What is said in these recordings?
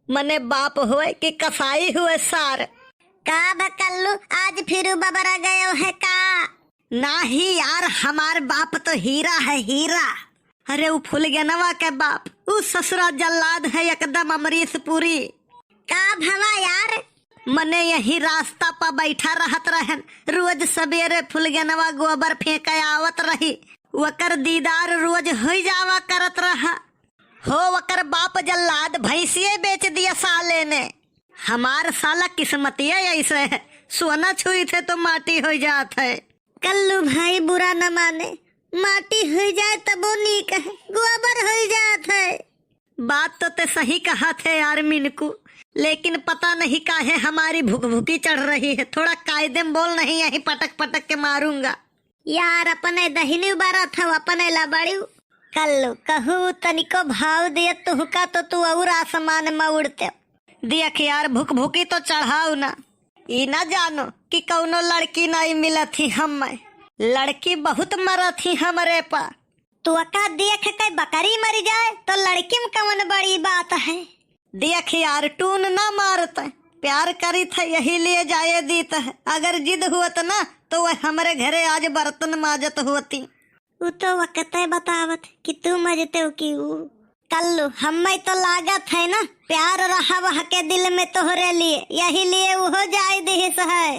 मने बाप हुए कि कसाई हुए सार। का बकल्लू आज फिर बबरा गयो है का? नाही यार, हमार बाप तो हीरा है हीरा। अरे वो फुलगेनवा के बाप, वो ससुरा जल्लाद है एकदम अमरीश पुरी। का भवा यार? मने यही रास्ता पर बैठा रहत रहन, रोज सवेरे फुलगेनवा गोबर फेंक आवत रही। वकर दीदार रोज हो जावा करत रहा। हो वकर बाप जल्लाद भैंसिए बेच दिया साले ने। हमार साला किस्मतिया ऐसे है, सोना छुई थे तो माटी हो जात है। कल्लू भाई बुरा न माने, माटी हो जाए तबो नीक है, गोबर हो जात है। बात तो ते सही कहा थे यार मिनकू, लेकिन पता नहीं काहे हमारी भुक-भुकी चढ़ रही है। थोड़ा कायदे में बोल, नहीं यही पटक पटक के मारूंगा। यार अपने दहिनी उबारा था अपने लबड़ी। कल्लू कहू तनिको भाव दिया तुहका तो तू और आसमान में उड़ते। देख यार, भुक भुकी तो चढ़ाऊ ना। ई ना जानो कि कौनो लड़की नहीं मिला थी, हम लड़की बहुत मरा थी हमरे पा। तू अका देख के बकरी मर जाए तो लड़की में कौन बड़ी बात है। देख यार, टून ना मारता, प्यार करी था यही लिए जाए दीता है। अगर जिद हुआ ना तो वह हमारे घरे आज बर्तन माजत होती। वो तो वक्त बतावत कि तू मजते हो कि वो। कल्लू हमें तो लागत है ना प्यार रहा वह के दिल में तोहरे लिए, यही लिए वो जाए दिहिस है।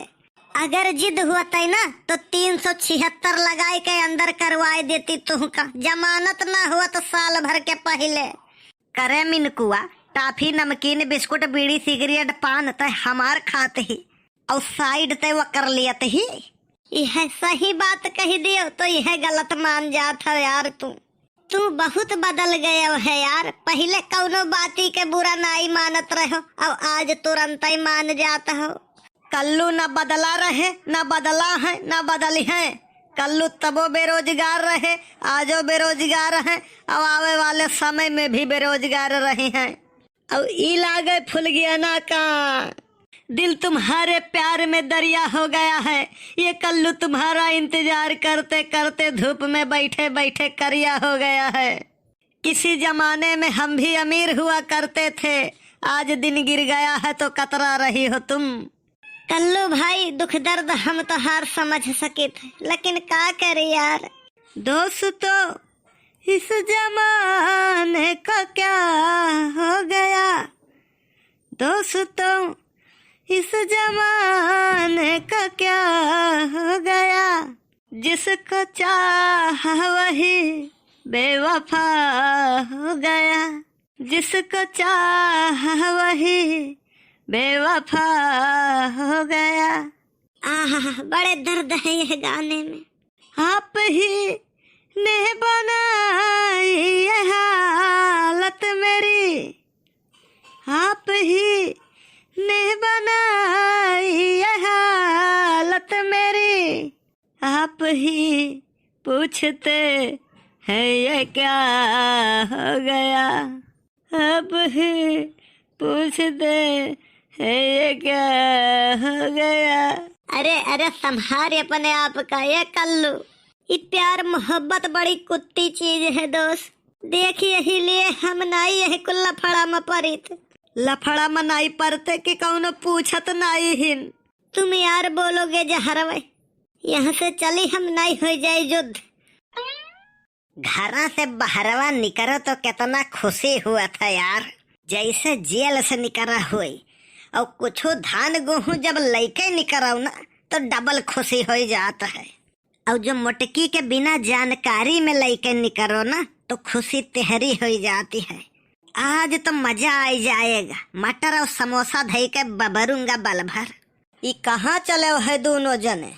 अगर जिद हुआ ना तो 376 लगाए के अंदर करवाए देती तुहका, जमानत ना हुआ तो साल भर के पहले। करे मिनकुआ, टाफी नमकीन बिस्कुट बीड़ी सिगरेट पान तय हमार खाते ही और साइड तय वो कर लिया ही। यह सही बात कही दियो तो यह गलत मान जात है यार। तू बहुत बदल गया है यार। पहले कौनो बाती के बुरा नहीं मानत रहो, अब आज तुरंत ही मान जाता हो। कल्लू न बदला रहे, न बदला है, न बदली है। कल्लू तबो बेरोजगार रहे, आजो बेरोजगार है, अब आवे वाले समय में भी बेरोजगार रहे हैं। अब ई लागे फुलगियाना का दिल तुम्हारे प्यार में दरिया हो गया है। ये कल्लू तुम्हारा इंतजार करते करते धूप में बैठे बैठे करिया हो गया है। किसी जमाने में हम भी अमीर हुआ करते थे, आज दिन गिर गया है तो कतरा रही हो तुम। कल्लू भाई दुख दर्द हम तो हार समझ सके थे, लेकिन क्या करे यार। दोस्तों इस जमाने का क्या हो गया, दोस्तों इस जमाने का क्या हो गया। जिसको चाहा वही बेवफा हो गया, जिसको चाहा वही बेवफा हो गया। आहा बड़े दर्द है यह गाने में। आप ही ने बनाई ये हालत मेरी, आप ही ने बनाई ये हालत मेरी। आप ही पूछते हैं ये क्या हो गया, आप ही पूछते है ये क्या हो गया। अरे अरे संहार अपने आप का ये कल्लू। ये प्यार मोहब्बत बड़ी कुत्ती चीज है दोस्त। देखिए यही लिए हम नहीं यही कुल लफड़ा में पड़ी थे। लफड़ा में नहीं पड़ते कि कौनो पूछत नहीं हिन। तुम यार बोलोगे जहरवे, यहाँ से चली हम नहीं हो जाए युद्ध। घरा से बहरवा निकलो तो कितना खुशी हुआ था यार, जैसे जेल से निकला हुई। और कुछ धान गेहूं जब लैके निकलो ना तो डबल खुशी हो जाता है। और जो मोटकी के बिना जानकारी में लैके निकलो ना तो खुशी तेहरी हो जाती है। आज तो मजा आ जाएगा, मटर और समोसा धई के बबरूंगा बल भर। ये कहाँ चले है दोनों जने?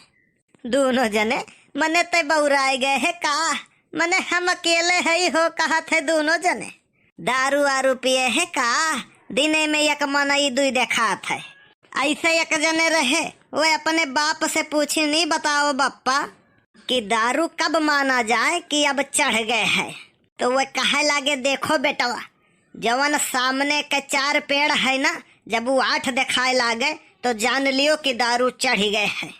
दोनों जने मने ते बौराए गए है का? मने हम अकेले है हो कहा थे दोनों जने? दारू आरू पिए है का? दिने में एक मनई दुई देखात है। ऐसे एक जने रहे, वो अपने बाप से पूछी नहीं, बताओ बप्पा कि दारू कब माना जाए कि अब चढ़ गए है। तो वो कहे लागे, देखो बेटवा, जवन सामने के 4 पेड़ है ना, जब वो 8 दिखाए लागे तो जान लियो कि दारू चढ़ गए है।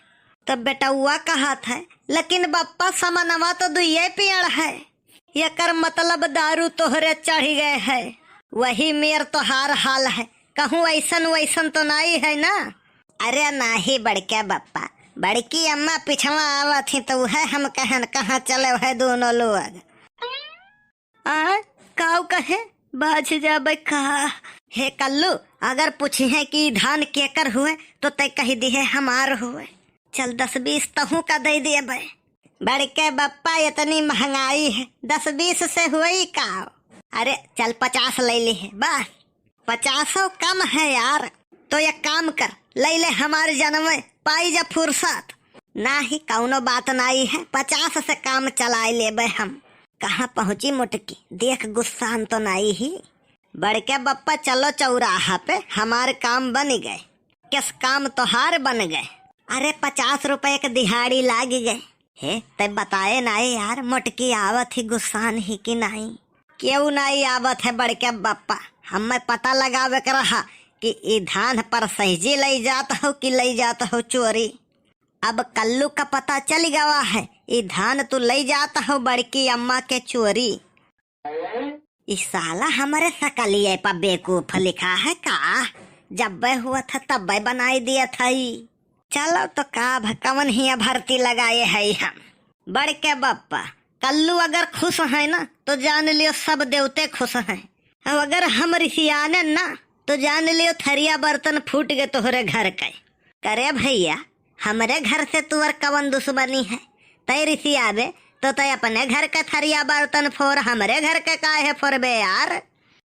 तो बेटुआ कहा था, लेकिन बप्पा समनवा तो 2 पेड़ है, ये कर मतलब दारू तोहरे चढ़ गए है। वही मेर तोहार हाल है, कहूँ ऐसन वैसन तो नहीं है ना? अरे नाही बड़के बप्पा, बड़की अम्मा पिछवा आवा थी तो वह हम कहन कहाँ चले है दोनों लोग। काऊ कहे बाज जाबे कहा। हे कल्लू, अगर पूछी है कि धान केकर हुए तो तय कही दी है हमार हुए। चल 10-20 तहू का दे दिए भाई। बड़के बप्पा इतनी महंगाई है, 10-20 से हुई का? अरे चल 50 ले ली है बस। 50 कम है यार। तो एक काम कर, ले ले हमारे जन्म में पाई जा फुर्सत। ना ही कौनो बात नहीं है, 50 से काम चलाए ले हम। कहाँ पहुँची मुटकी, देख गुस्सान तो नहीं ही। बड़के बप्पा चलो चौराहा पे, हमारे काम बन गए। किस काम तोहार बन गए? अरे 50 रुपए के दिहाड़ी लाग गए। हे तब बताए नहीं यार, मुटकी आवत ही गुस्सान ही कि नहीं? क्यों नहीं आवत है बड़के बप्पा? हमें पता लगावे कर रहा कि ई धान पर सही ले जाता हो कि ले जाता हो चोरी। अब कल्लू का पता चल गया है, ई धान तू ले जाता हो बड़की अम्मा के चोरी। इस साला हमारे सकलिए पर बेवकूफ लिखा है का? जब हुआ था तब बनाई दिया था। चलो तो का भकवन ही भर्ती लगाए है हम। बड़के बप्पा, कल्लू अगर खुश है ना तो जान लियो सब देवते खुश हैं। अब अगर हम ऋषियाने ना तो जान लियो थरिया बर्तन फूट गए तोहरे घर के। करे भैया, हमारे घर से तुअर कवन दुश्मनी है? तय ऋषि आवे तो तय अपने घर का थरिया बर्तन फोर, हमारे घर के काहे फोरबे यार?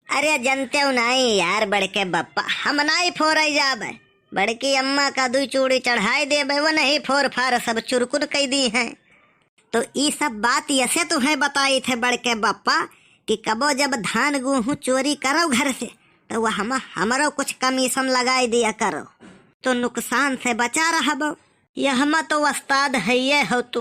अरे जनते हो नहीं यार बड़के बप्पा, हम नहीं फोर जाबे। बड़की अम्मा का 2 चूड़ी चढ़ाई देबे, वो नहीं फोर फार सब चुरकुर कई दी है। तो ये सब बात ऐसे तुम्हें बताई थे बड़के बप्पा कि कबो जब धान गेहूँ चोरी करो घर से तो वह हमारो कुछ कमीशन लगाई दिया करो, तो नुकसान से बचा रहा। यह तो उस्ताद है ये हो तू।